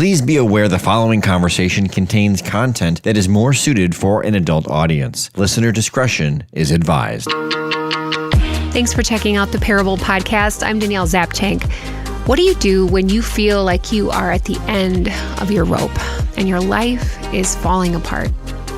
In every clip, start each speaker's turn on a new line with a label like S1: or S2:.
S1: Please be aware the following conversation contains content that is more suited for an adult audience. Listener discretion is advised.
S2: Thanks for checking out the Parable Podcast. I'm Danielle Zapchenk. What do you do when you feel like you are at the end of your rope and your life is falling apart?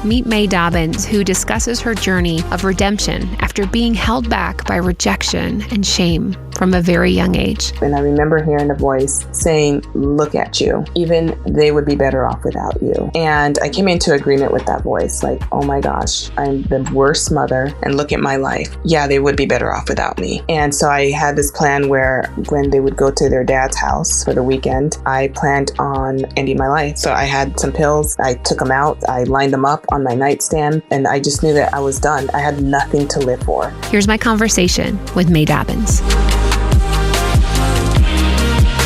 S2: Meet May Dobbins, who discusses her journey of redemption after being held back by rejection and shame from a very young age.
S3: And I remember hearing a voice saying, look at you. Even they would be better off without you. And I came into agreement with that voice, like, oh my gosh, I'm the worst mother and look at my life. Yeah, they would be better off without me. And so I had this plan where when they would go to their dad's house for the weekend, I planned on ending my life. So I had some pills, I took them out, I lined them up on my nightstand, and I just knew that I was done. I had nothing to live for.
S2: Here's my conversation with May Dobbins.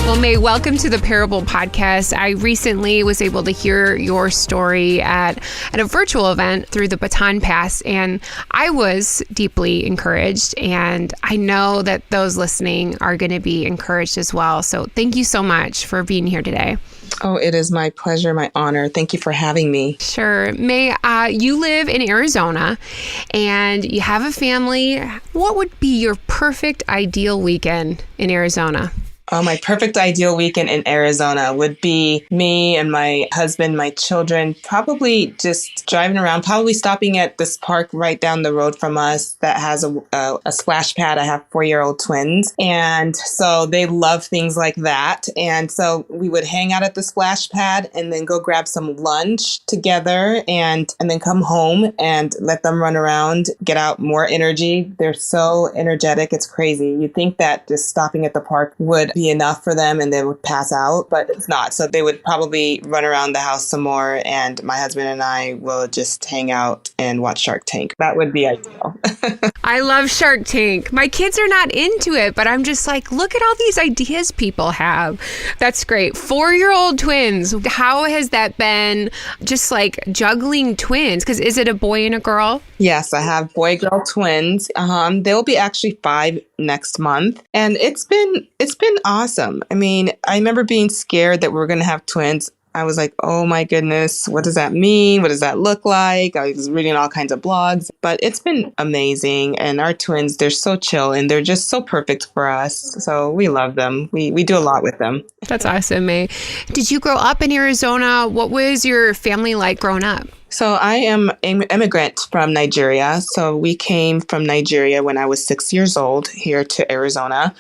S2: Well, May, welcome to the Parable Podcast. I recently was able to hear your story at a virtual event through the Baton Pass, and I was deeply encouraged, and I know that those listening are going to be encouraged as well. So thank you so much for being here today.
S3: Oh, it is my pleasure, my honor. Thank you for having me.
S2: Sure. May, you live in Arizona and you have a family. What would be your perfect ideal weekend in Arizona?
S3: Oh, my perfect ideal weekend in Arizona would be me and my husband, my children, probably just driving around, probably stopping at this park right down the road from us that has a splash pad. I have 4-year-old twins. And so they love things like that. And so we would hang out at the splash pad and then go grab some lunch together and then come home and let them run around, get out more energy. They're so energetic. It's crazy. You'd think that just stopping at the park would be enough for them and they would pass out, but it's not. So they would probably run around the house some more, and my husband and I will just hang out and watch Shark Tank. That would be ideal.
S2: I love Shark Tank. My kids are not into it, but I'm just like, look at all these ideas people have. That's great. 4-year-old twins. How has that been, just like juggling twins? Because is it a boy and a girl?
S3: Yes, I have boy-girl twins. They'll be actually 5 next month. And it's been awesome. I mean, I remember being scared that we were going to have twins. I was like, oh my goodness, what does that mean? What does that look like? I was reading all kinds of blogs, but it's been amazing. And our twins, they're so chill and they're just so perfect for us. So we love them. We do a lot with them.
S2: That's awesome, May. Did you grow up in Arizona? What was your family like growing up?
S3: So I am an immigrant from Nigeria. So we came from Nigeria when I was 6 years old here to Arizona.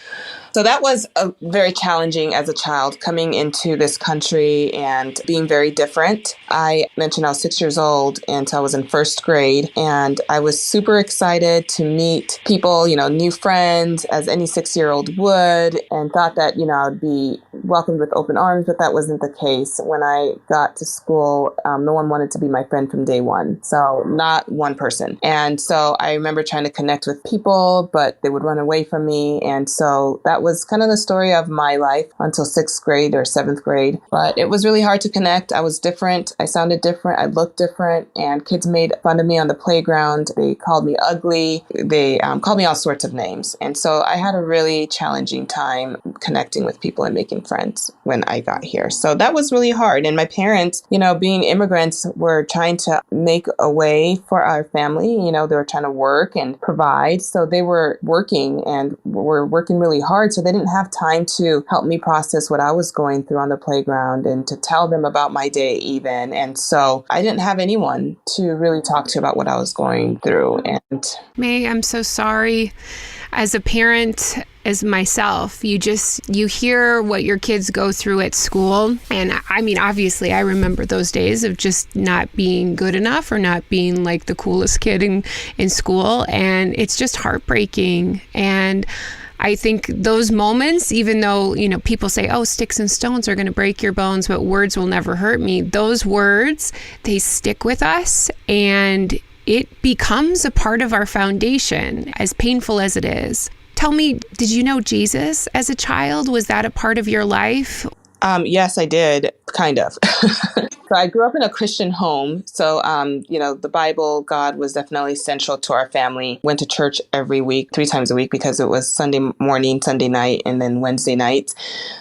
S3: So that was very challenging as a child, coming into this country and being very different. I mentioned I was 6 years old, and so I was in first grade, and I was super excited to meet people, new friends, as any 6-year-old would, and thought that, I would be welcomed with open arms, but that wasn't the case. When I got to school, no one wanted to be my friend from day one. So not one person. And so I remember trying to connect with people, but they would run away from me. And so that was kind of the story of my life until 6th grade or 7th grade. But it was really hard to connect. I was different. I sounded different. I looked different. And kids made fun of me on the playground. They called me ugly. They called me all sorts of names. And so I had a really challenging time connecting with people and making friends when I got here. So that was really hard. And my parents, being immigrants, were trying to make a way for our family. They were trying to work and provide. So they were working and were working really hard. So they didn't have time to help me process what I was going through on the playground and to tell them about my day even. And so I didn't have anyone to really talk to about what I was going through. And
S2: May, I'm so sorry. As a parent, as myself, you hear what your kids go through at school. And I mean, obviously, I remember those days of just not being good enough or not being like the coolest kid in school. And it's just heartbreaking. And I think those moments, even though, people say, oh, sticks and stones are going to break your bones, but words will never hurt me. Those words, they stick with us, and it becomes a part of our foundation, as painful as it is. Tell me, did you know Jesus as a child? Was that a part of your life?
S3: Yes, I did, kind of. So I grew up in a Christian home. So, the Bible, God was definitely central to our family. Went to church every week, 3 times a week, because it was Sunday morning, Sunday night, and then Wednesday nights.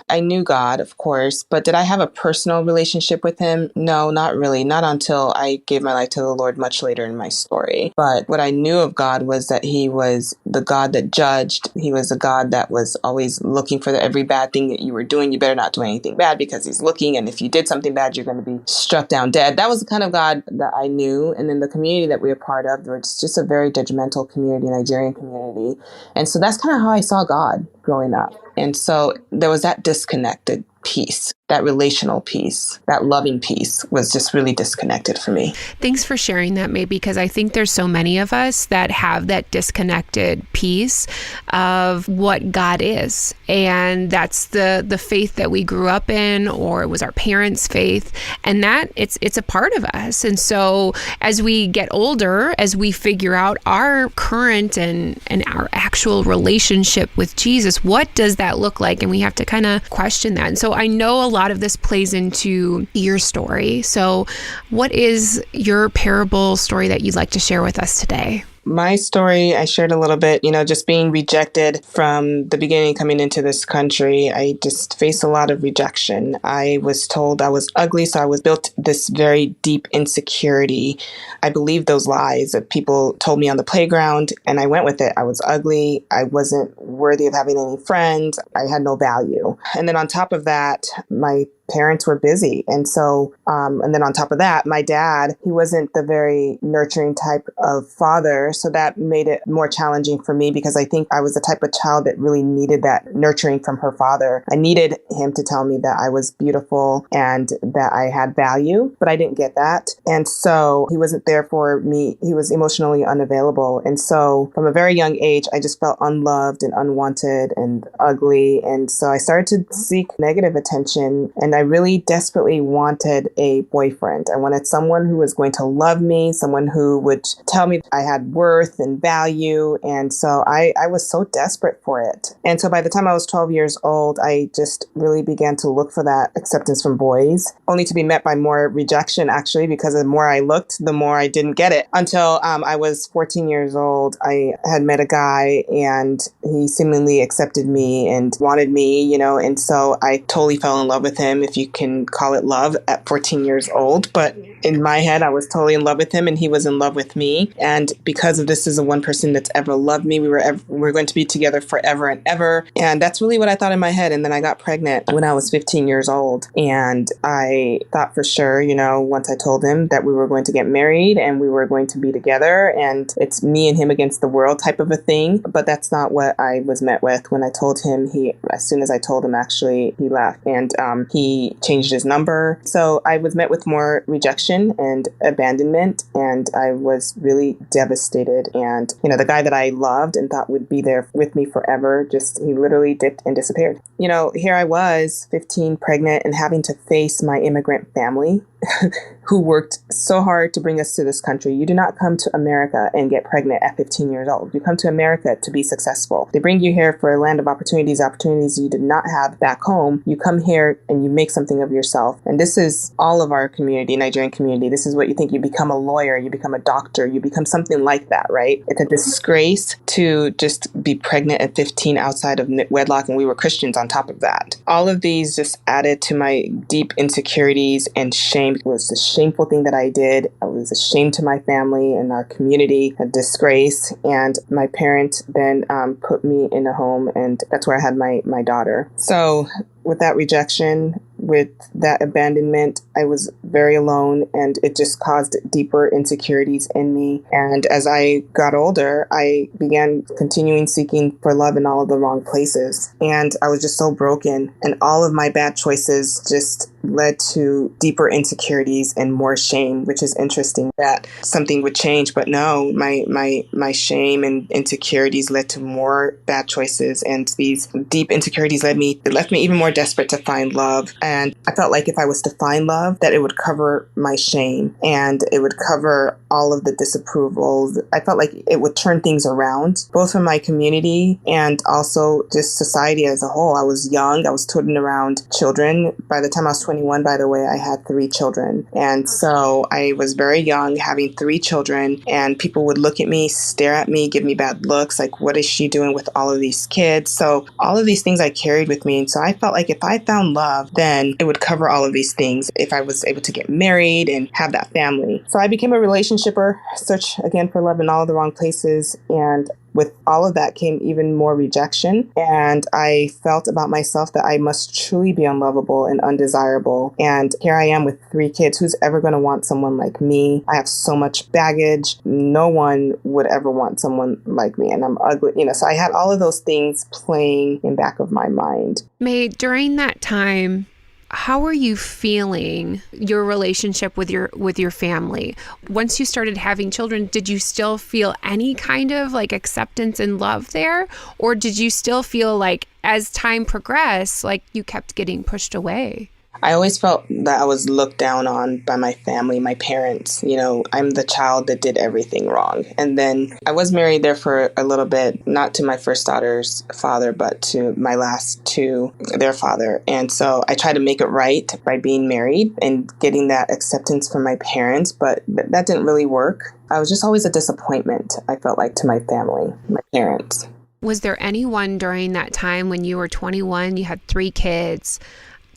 S3: I knew God, of course, but did I have a personal relationship with him? No, not really. Not until I gave my life to the Lord much later in my story. But what I knew of God was that he was the God that judged. He was a God that was always looking for every bad thing that you were doing. You better not do anything bad because he's looking. And if you did something bad, you're going to be struck down dead. That was the kind of God that I knew. And then the community that we were part of, was just a very judgmental community, Nigerian community. And so that's kind of how I saw God growing up. And so there was that disconnected piece, that relational piece, that loving piece was just really disconnected for me.
S2: Thanks for sharing that, May, because I think there's so many of us that have that disconnected piece of what God is. And that's the faith that we grew up in, or it was our parents' faith. And that it's a part of us. And so as we get older, as we figure out our current and our actual relationship with Jesus, what does that look like? And we have to kind of question that. And so I know a lot of this plays into your story. So what is your parable story that you'd like to share with us today?
S3: My story, I shared a little bit, just being rejected from the beginning coming into this country. I just faced a lot of rejection. I was told I was ugly, so I was built this very deep insecurity. I believed those lies that people told me on the playground, and I went with it. I was ugly. I wasn't worthy of having any friends. I had no value. And then on top of that, my parents were busy. And so, and then on top of that, my dad, he wasn't the very nurturing type of father. So that made it more challenging for me, because I think I was the type of child that really needed that nurturing from her father. I needed him to tell me that I was beautiful and that I had value, but I didn't get that. And so he wasn't there for me. He was emotionally unavailable. And so from a very young age, I just felt unloved and unwanted and ugly. And so I started to seek negative attention, and I really desperately wanted a boyfriend. I wanted someone who was going to love me, someone who would tell me I had worth and value. And so I was so desperate for it. And so by the time I was 12 years old, I just really began to look for that acceptance from boys, only to be met by more rejection, actually, because the more I looked, the more I didn't get it. Until I was 14 years old, I had met a guy, and he seemingly accepted me and wanted me, and so I totally fell in love with him, if you can call it love, at 14 years old. But in my head, I was totally in love with him, and he was in love with me. And because of this is the one person that's ever loved me, we're going to be together forever and ever. And that's really what I thought in my head. And then I got pregnant when I was 15 years old. And I thought for sure, once I told him that we were going to get married and we were going to be together, and it's me and him against the world type of a thing. But that's not what I was met with. When I told him, as soon as I told him, actually, he left. And he changed his number. So I was met with more rejection and abandonment, and I was really devastated. And, the guy that I loved and thought would be there with me forever, he literally dipped and disappeared. Here I was, 15, pregnant, and having to face my immigrant family who worked so hard to bring us to this country. You do not come to America and get pregnant at 15 years old. You come to America to be successful. They bring you here for a land of opportunities you did not have back home. You come here and you make something of yourself. And this is all of our community, Nigerian community. This is what you think. You become a lawyer, you become a doctor, you become something like that, right? It's a disgrace to just be pregnant at 15 outside of wedlock, and we were Christians on top of that. All of these just added to my deep insecurities and shame. It was a shameful thing that I did. I was a shame to my family and our community, a disgrace. And my parents then put me in a home, and that's where I had my daughter. So with that rejection, with that abandonment, I was very alone, and it just caused deeper insecurities in me. And as I got older, I began continuing seeking for love in all of the wrong places. And I was just so broken, and all of my bad choices just led to deeper insecurities and more shame, which is interesting that something would change. But no, my shame and insecurities led to more bad choices. And these deep insecurities left me even more desperate to find love. And I felt like if I was to find love, that it would cover my shame and it would cover all of the disapproval. I felt like it would turn things around, both for my community and also just society as a whole. I was young. I was toting around children. By the time I was 21, by the way, I had 3 children. And so I was very young, having 3 children, and people would look at me, stare at me, give me bad looks, like, what is she doing with all of these kids? So all of these things I carried with me. And so I felt like if I found love, then it would cover all of these things if I was able to get married and have that family. So I became a relationshipper, searched again for love in all of the wrong places. And with all of that came even more rejection. And I felt about myself that I must truly be unlovable and undesirable. And here I am with 3 kids. Who's ever going to want someone like me? I have so much baggage. No one would ever want someone like me. And I'm ugly. So I had all of those things playing in back of my mind.
S2: May, during that time, how were you feeling your relationship with your family? Once you started having children, did you still feel any kind of like acceptance and love there? Or did you still feel like as time progressed, like you kept getting pushed away?
S3: I always felt that I was looked down on by my family, my parents. I'm the child that did everything wrong. And then I was married there for a little bit, not to my first daughter's father, but to my last 2, their father. And so I tried to make it right by being married and getting that acceptance from my parents, but that didn't really work. I was just always a disappointment, I felt like, to my family, my parents.
S2: Was there anyone during that time when you were 21, you had 3 kids,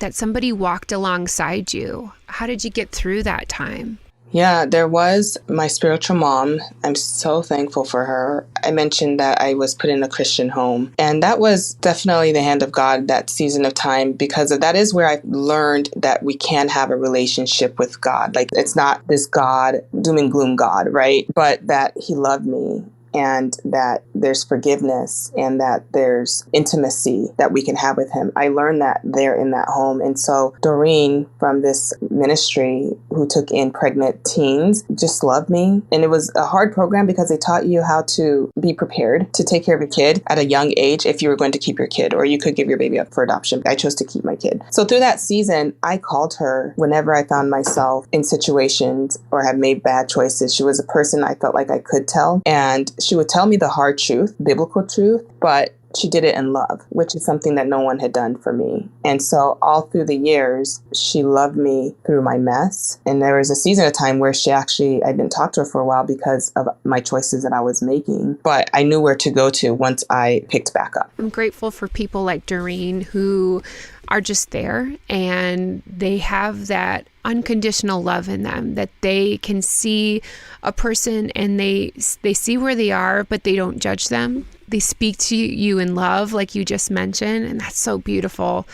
S2: that somebody walked alongside you? How did you get through that time?
S3: Yeah, there was my spiritual mom. I'm so thankful for her. I mentioned that I was put in a Christian home, and that was definitely the hand of God that season of time, because that is where I learned that we can have a relationship with God. Like, it's not this God, doom and gloom God, right? But that He loved me, and that there's forgiveness and that there's intimacy that we can have with Him. I learned that there in that home. And so Doreen from this ministry who took in pregnant teens just loved me. And it was a hard program because they taught you how to be prepared to take care of a kid at a young age if you were going to keep your kid, or you could give your baby up for adoption. I chose to keep my kid. So through that season, I called her whenever I found myself in situations or had made bad choices. She was a person I felt like I could tell. And she would tell me the hard truth, biblical truth, but she did it in love, which is something that no one had done for me. And so all through the years, she loved me through my mess. And there was a season of time where I didn't talk to her for a while because of my choices that I was making. But I knew where to go to once I picked back up.
S2: I'm grateful for people like Doreen who are just there and they have that unconditional love in them, that they can see a person and they see where they are, but they don't judge them. They speak to you in love, like you just mentioned, and that's so beautiful.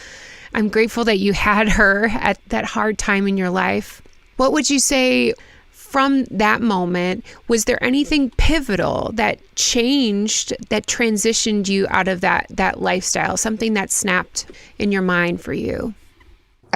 S2: I'm grateful that you had her at that hard time in your life. What would you say from that moment? Was there anything pivotal that changed, that transitioned you out of that lifestyle, something that snapped in your mind for you?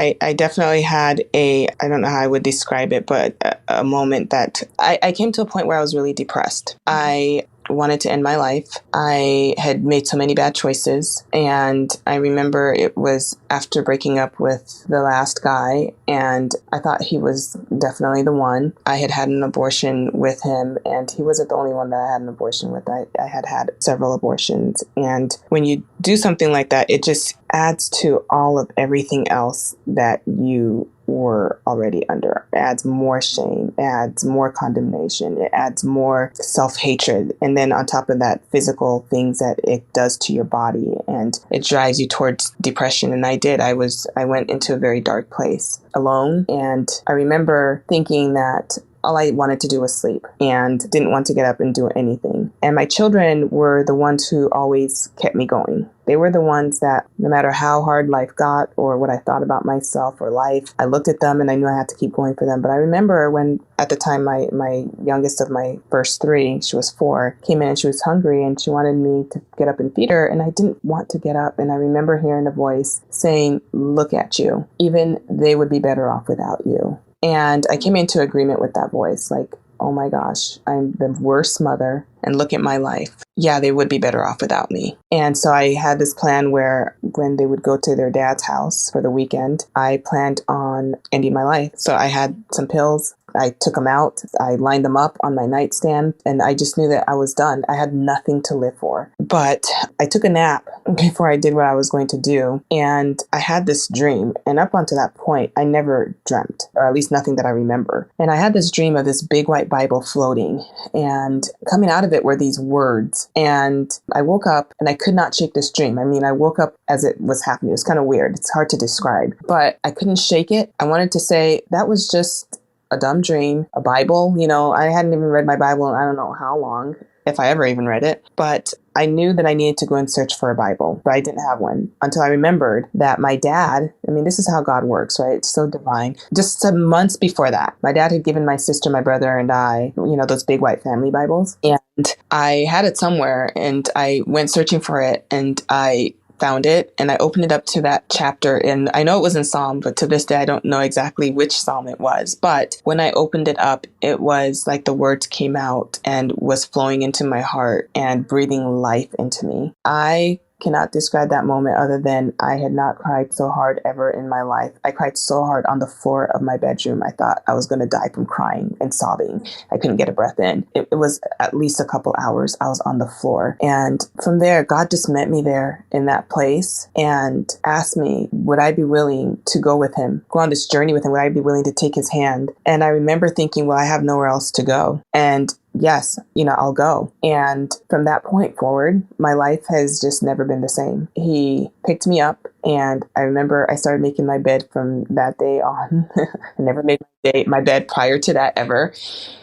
S3: I definitely had I don't know how I would describe it, but a moment that I came to a point where I was really depressed. I wanted to end my life. I had made so many bad choices. And I remember it was after breaking up with the last guy, and I thought he was definitely the one. I had had an abortion with him, and he wasn't the only one that I had an abortion with. I had had several abortions. And when you do something like that, it just adds to all of everything else that you were already under. It adds more shame, adds more condemnation, it adds more self-hatred. And then on top of that, physical things that it does to your body, and it drives you towards depression. And I went into a very dark place alone. And I remember thinking that all I wanted to do was sleep and didn't want to get up and do anything. And my children were the ones who always kept me going. They were the ones that no matter how hard life got or what I thought about myself or life, I looked at them and I knew I had to keep going for them. But I remember when at the time my youngest of my first three, she was 4, came in and she was hungry and she wanted me to get up and feed her. And I didn't want to get up. And I remember hearing a voice saying, look at you. Even they would be better off without you. And I came into agreement with that voice, like, oh my gosh, I'm the worst mother and look at my life. Yeah, they would be better off without me. And so I had this plan where when they would go to their dad's house for the weekend, I planned on ending my life. So I had some pills. I took them out. I lined them up on my nightstand and I just knew that I was done. I had nothing to live for. But I took a nap before I did what I was going to do. And I had this dream. And up until that point, I never dreamt, or at least nothing that I remember. And I had this dream of this big white Bible floating, and coming out of it were these words. And I woke up and I could not shake this dream. I mean, I woke up as it was happening. It was kind of weird. It's hard to describe, but I couldn't shake it. I wanted to say that was just a dumb dream, a Bible. I hadn't even read my Bible in I don't know how long, if I ever even read it. But I knew that I needed to go and search for a Bible, but I didn't have one until I remembered that my dad, this is how God works, right? It's so divine. Just some months before that, my dad had given my sister, my brother, and I, those big white family Bibles. And I had it somewhere and I went searching for it and I found it and I opened it up to that chapter. And I know it was in Psalm, but to this day, I don't know exactly which Psalm it was. But when I opened it up, it was like the words came out and was flowing into my heart and breathing life into me. I cannot describe that moment other than I had not cried so hard ever in my life. I cried so hard on the floor of my bedroom. I thought I was going to die from crying and sobbing. I couldn't get a breath in. It was at least a couple hours. I was on the floor. And from there, God just met me there in that place and asked me, would I be willing to go with him, go on this journey with him? Would I be willing to take his hand? And I remember thinking, well, I have nowhere else to go. And yes, I'll go. And from that point forward, my life has just never been the same. He picked me up and I remember I started making my bed from that day on. I never made my bed prior to that ever.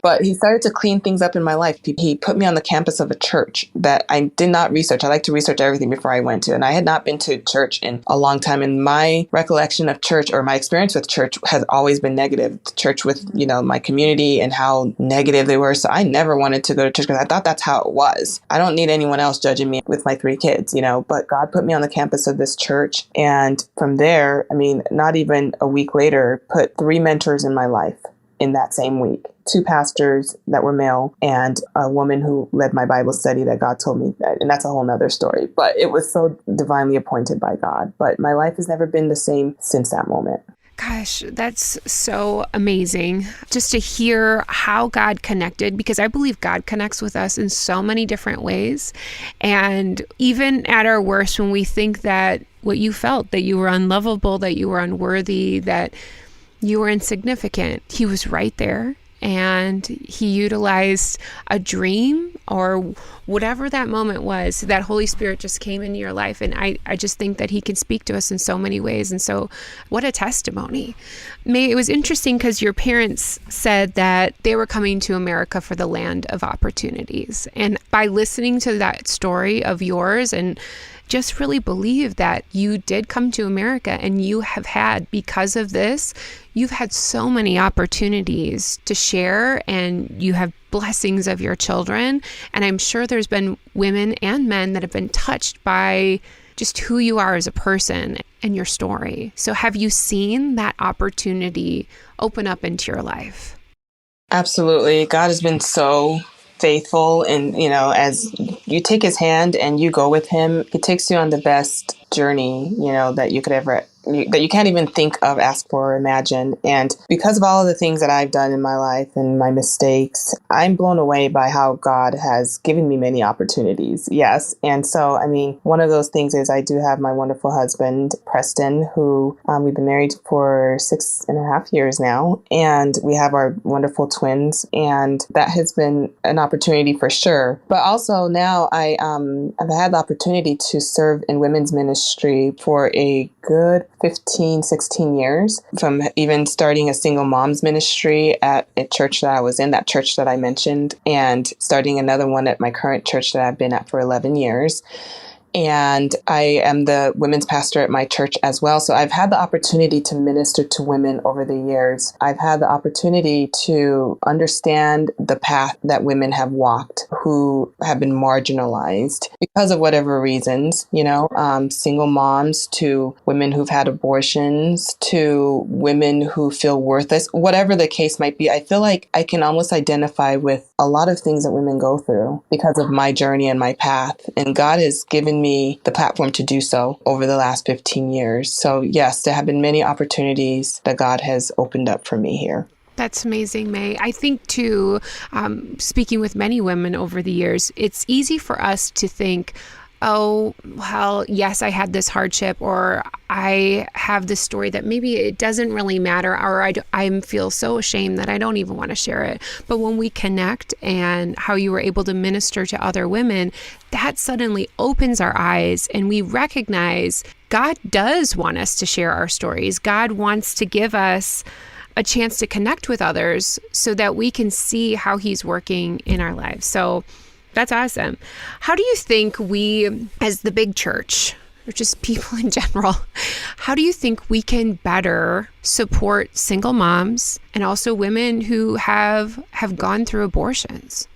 S3: But he started to clean things up in my life. He put me on the campus of a church that I did not research. I like to research everything before I went to. And I had not been to church in a long time. And my recollection of church or my experience with church has always been negative. Church with, my community and how negative they were. So I never wanted to go to church because I thought that's how it was. I don't need anyone else judging me with my 3 kids, but God put me on the campus of this church. And from there, not even a week later, put 3 mentors in my life in that same week. 2 pastors that were male and a woman who led my Bible study that God told me that. And that's a whole nother story. But it was so divinely appointed by God. But my life has never been the same since that moment.
S2: Gosh, that's so amazing just to hear how God connected, because I believe God connects with us in so many different ways. And even at our worst, when we think that what you felt, that you were unlovable, that you were unworthy, that you were insignificant, he was right there. And he utilized a dream or whatever that moment was, that Holy Spirit just came into your life. And I just think that he can speak to us in so many ways. And so what a testimony. May, it was interesting because your parents said that they were coming to America for the land of opportunities. And by listening to that story of yours and just really believe that you did come to America and you have had, because of this, you've had so many opportunities to share and you have blessings of your children. And I'm sure there's been women and men that have been touched by just who you are as a person and your story. So have you seen that opportunity open up into your life?
S3: Absolutely. God has been so faithful. And, as you take his hand and you go with him, he takes you on the best journey, that you could ever that you can't even think of, ask for, or imagine. And because of all of the things that I've done in my life and my mistakes, I'm blown away by how God has given me many opportunities. Yes. And so, I mean, one of those things is I do have my wonderful husband, Preston, who we've been married for 6.5 years now. And we have our wonderful twins. And that has been an opportunity for sure. But also now I've had the opportunity to serve in women's ministry for a good 15, 16 years, from even starting a single moms ministry at a church that I was in, that church that I mentioned, and starting another one at my current church that I've been at for 11 years. And I am the women's pastor at my church as well. So I've had the opportunity to minister to women over the years. I've had the opportunity to understand the path that women have walked who have been marginalized because of whatever reasons, single moms to women who've had abortions to women who feel worthless, whatever the case might be. I feel like I can almost identify with a lot of things that women go through because of my journey and my path. And God has given me the platform to do so over the last 15 years. So yes, there have been many opportunities that God has opened up for me here.
S2: That's amazing, May. I think too, speaking with many women over the years, it's easy for us to think, oh, well, yes, I had this hardship, or I have this story that maybe it doesn't really matter, or I feel so ashamed that I don't even want to share it. But when we connect and how you were able to minister to other women, that suddenly opens our eyes and we recognize God does want us to share our stories. God wants to give us a chance to connect with others so that we can see how He's working in our lives. So that's awesome. How do you think we, as the big church, or just people in general, how do you think we can better support single moms and also women who have gone through abortions?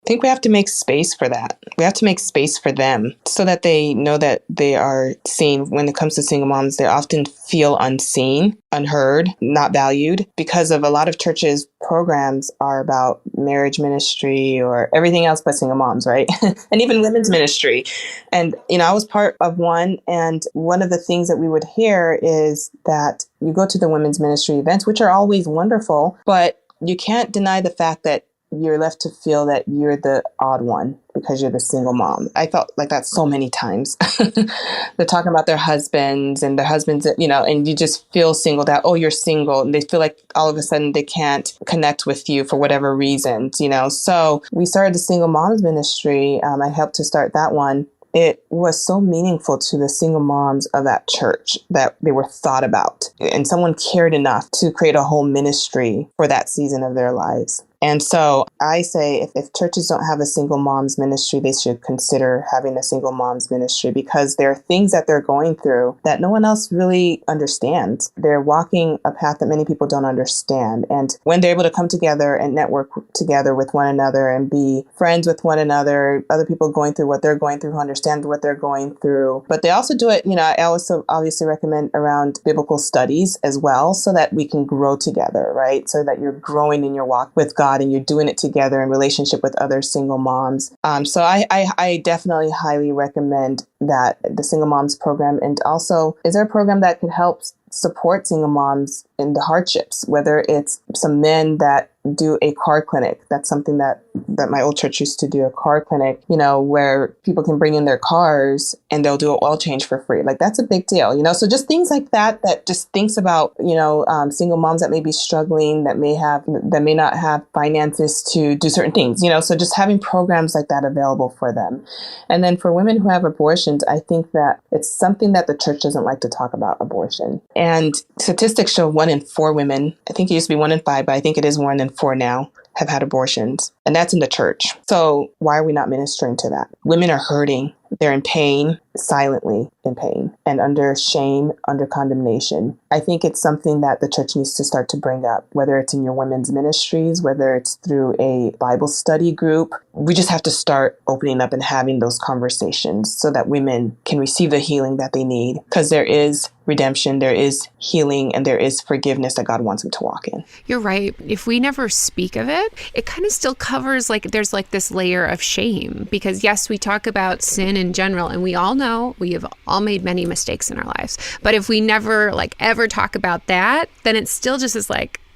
S3: I think we have to make space for that. We have to make space for them so that they know that they are seen. When it comes to single moms, they often feel unseen, unheard, not valued, because of a lot of churches' programs are about marriage ministry or everything else but single moms, right? And even women's ministry. And, I was part of one. And one of the things that we would hear is that you go to the women's ministry events, which are always wonderful, but you can't deny the fact that you're left to feel that you're the odd one because you're the single mom. I felt like that so many times. They're talking about their husbands and and you just feel singled out. Oh, you're single. And they feel like all of a sudden they can't connect with you for whatever reasons, So we started the single moms ministry. I helped to start that one. It was so meaningful to the single moms of that church that they were thought about. And someone cared enough to create a whole ministry for that season of their lives. And so I say if churches don't have a single moms ministry, they should consider having a single moms ministry, because there are things that they're going through that no one else really understands. They're walking a path that many people don't understand. And when they're able to come together and network together with one another and be friends with one another, other people going through what they're going through, who understand what they're going through. But they also do it, I also obviously recommend around biblical studies as well, so that we can grow together, right? So that you're growing in your walk with God and you're doing it together in relationship with other single moms. So I definitely highly recommend that, the single moms program. And also, is there a program that could help support single moms in the hardships, whether it's some men that do a car clinic? That's something that my old church used to do, a car clinic, where people can bring in their cars and they'll do an oil change for free. Like, that's a big deal, So just things like that just thinks about, single moms that may be struggling, that may not have finances to do certain things, So just having programs like that available for them. And then for women who have abortions, I think that it's something that the church doesn't like to talk about, abortion. And statistics show 1 in 4 women, I think it used to be 1 in 5, but I think it is 1 in 4 now, have had abortions. And that's in the church. So why are we not ministering to that? Women are hurting. They're in pain, silently in pain, and under shame, under condemnation. I think it's something that the church needs to start to bring up, whether it's in your women's ministries, whether it's through a Bible study group. We just have to start opening up and having those conversations so that women can receive the healing that they need, because there is redemption, there is healing, and there is forgiveness that God wants them to walk in.
S2: You're right. If we never speak of it, it kind of still covers, there's this layer of shame, because yes, we talk about sin in general, and we all know we have all made many mistakes in our lives. But if we never ever talk about that, then it still just is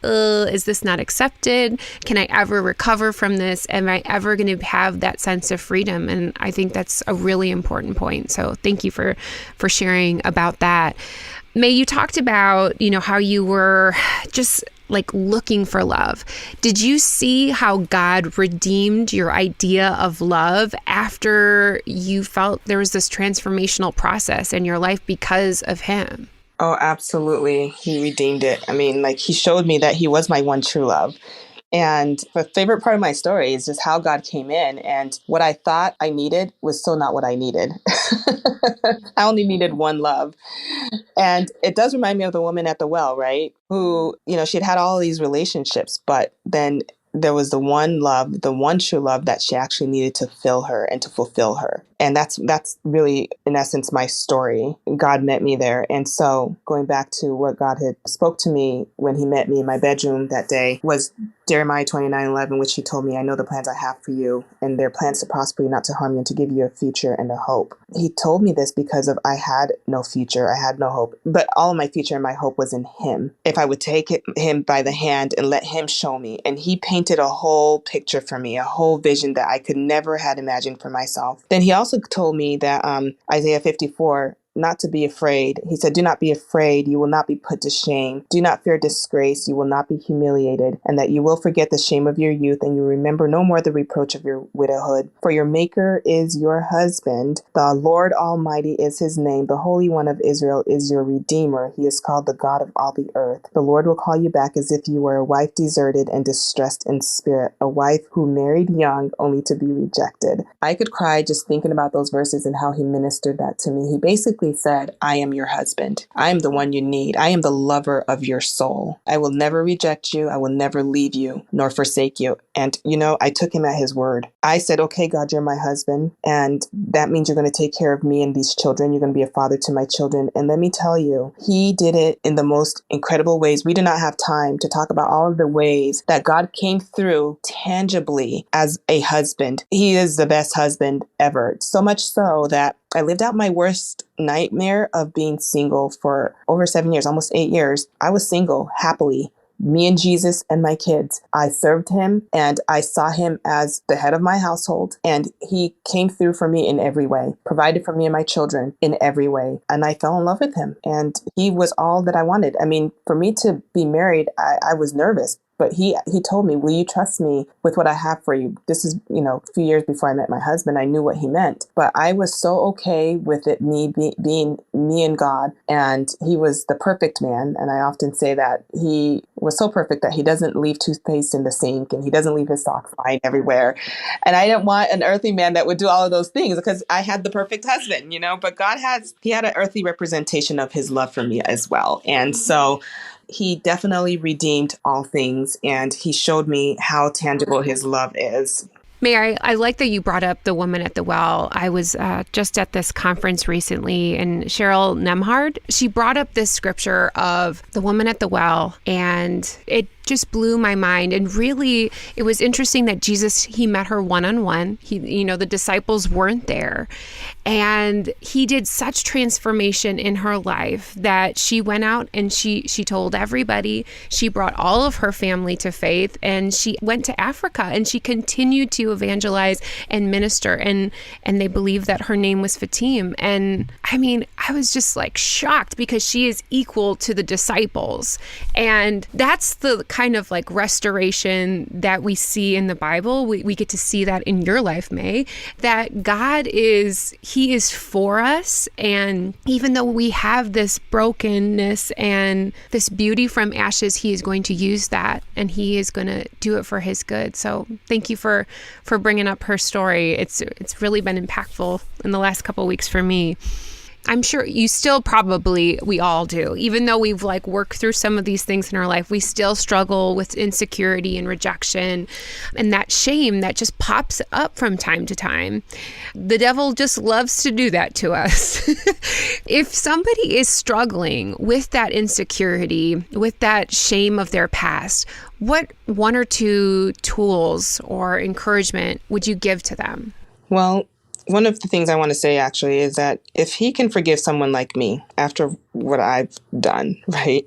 S2: is this not accepted? Can I ever recover from this? Am I ever going to have that sense of freedom? And I think that's a really important point. So thank you for sharing about that. May, you talked about, how you were just looking for love. Did you see how God redeemed your idea of love after you felt there was this transformational process in your life because of Him?
S3: Oh, absolutely. He redeemed it. I mean, like, he showed me that he was my one true love. And the favorite part of my story is just how God came in, and what I thought I needed was still not what I needed. I only needed one love. And it does remind me of the woman at the well, right? Who, she'd had all these relationships, but then there was the one love, the one true love that she actually needed to fill her and to fulfill her. And that's really, in essence, my story. God met me there. And so going back to what God had spoke to me when he met me in my bedroom that day was Jeremiah 29:11, which he told me, I know the plans I have for you, and they're plans to prosper you, not to harm you, and to give you a future and a hope. He told me this because I had no future, I had no hope, but all of my future and my hope was in him. If I would take him by the hand and let him show me, and he painted a whole picture for me, a whole vision that I could never had imagined for myself. Then he also told me that Isaiah 54, not to be afraid. He said, do not be afraid. You will not be put to shame. Do not fear disgrace. You will not be humiliated, and that you will forget the shame of your youth, and you remember no more the reproach of your widowhood. For your maker is your husband. The Lord Almighty is his name. The Holy One of Israel is your Redeemer. He is called the God of all the earth. The Lord will call you back as if you were a wife deserted and distressed in spirit, a wife who married young only to be rejected. I could cry just thinking about those verses and how he ministered that to me. He basically said, I am your husband. I am the one you need. I am the lover of your soul. I will never reject you. I will never leave you nor forsake you. And, I took him at his word. I said, okay, God, you're my husband. And that means you're going to take care of me and these children. You're going to be a father to my children. And let me tell you, he did it in the most incredible ways. We do not have time to talk about all of the ways that God came through tangibly as a husband. He is the best husband ever. So much so that I lived out my worst nightmare of being single for over 7 years, almost 8 years. I was single happily. Me and Jesus and my kids. I served him and I saw him as the head of my household, and he came through for me in every way, provided for me and my children in every way. And I fell in love with him, and he was all that I wanted. I mean, for me to be married, I was nervous. But he told me, will you trust me with what I have for you? This is, a few years before I met my husband. I knew what he meant. But I was so okay with it, being me and God. And he was the perfect man. And I often say that he was so perfect that he doesn't leave toothpaste in the sink and he doesn't leave his socks flying everywhere. And I didn't want an earthly man that would do all of those things because I had the perfect husband, But he had an earthly representation of his love for me as well. And so he definitely redeemed all things, and he showed me how tangible his love is.
S2: May, I like that you brought up the woman at the well. I was just at this conference recently, and Cheryl Nemhard, she brought up this scripture of the woman at the well, and it just blew my mind. And really, it was interesting that Jesus, he met her one-on-one. The disciples weren't there. And he did such transformation in her life that she went out and she told everybody. She brought all of her family to faith, and she went to Africa and she continued to evangelize and minister. And they believe that her name was Fatim. And I mean, I was just like shocked because she is equal to the disciples. And that's the kind of like restoration that we see in the Bible. We get to see that in your life, May, that God he is for us. And even though we have this brokenness and this beauty from ashes, he is going to use that and he is going to do it for his good. So thank you for bringing up her story. It's really been impactful in the last couple of weeks for me. I'm sure you still we all do. Even though we've worked through some of these things in our life, we still struggle with insecurity and rejection and that shame that just pops up from time to time. The devil just loves to do that to us. If somebody is struggling with that insecurity, with that shame of their past, what one or two tools or encouragement would you give to them?
S3: Well, one of the things I want to say actually is that if he can forgive someone like me after what I've done, right,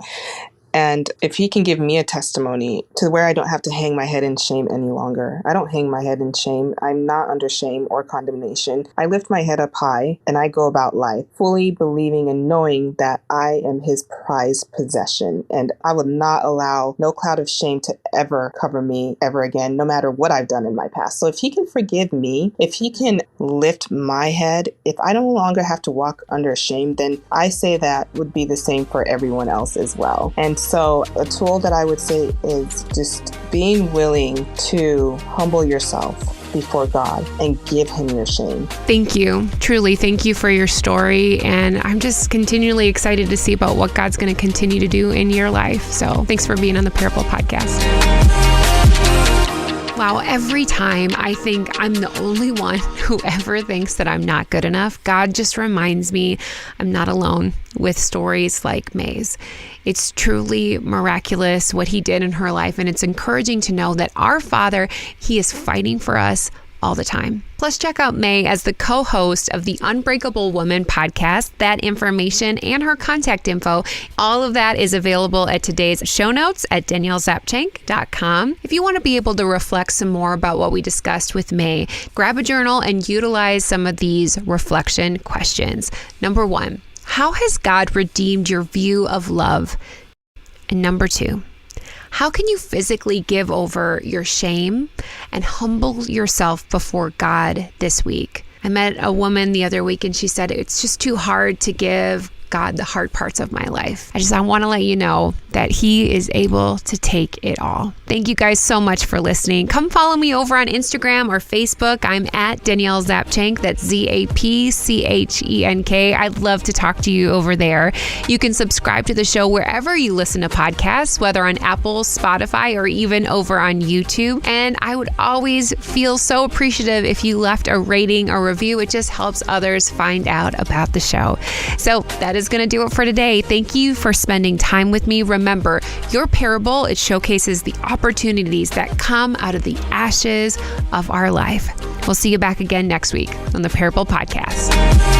S3: And if he can give me a testimony to where I don't have to hang my head in shame any longer. I don't hang my head in shame. I'm not under shame or condemnation. I lift my head up high and I go about life fully believing and knowing that I am his prized possession. And I will not allow no cloud of shame to ever cover me ever again, no matter what I've done in my past. So if he can forgive me, if he can lift my head, if I no longer have to walk under shame, then I say that would be the same for everyone else as well. And so a tool that I would say is just being willing to humble yourself before God and give him your shame.
S2: Thank you. Truly, thank you for your story. And I'm just continually excited to see about what God's going to continue to do in your life. So thanks for being on the Parable Podcast. Wow, every time I think I'm the only one who ever thinks that I'm not good enough, God just reminds me I'm not alone with stories like May's. It's truly miraculous what he did in her life, and it's encouraging to know that our Father, he is fighting for us all the time. Plus, check out May as the co-host of the Unbreakable Woman podcast. That information and her contact info, all of that is available at today's show notes at daniellezapchenk.com. If you want to be able to reflect some more about what we discussed with May, grab a journal and utilize some of these reflection questions. Number 1, how has God redeemed your view of love? And number 2, how can you physically give over your shame and humble yourself before God this week? I met a woman the other week and she said, it's just too hard to give God the hard parts of my life. I want to let you know that he is able to take it all. Thank you guys so much for listening. Come follow me over on Instagram or Facebook. I'm at Danielle Zapchenk. That's Zapchenk. I'd love to talk to you over there. You can subscribe to the show wherever you listen to podcasts, whether on Apple, Spotify, or even over on YouTube. And I would always feel so appreciative if you left a rating or review. It just helps others find out about the show. So that is going to do it for today. Thank you for spending time with me. Remember, your parable, it showcases the opportunities that come out of the ashes of our life. We'll see you back again next week on the Parable Podcast.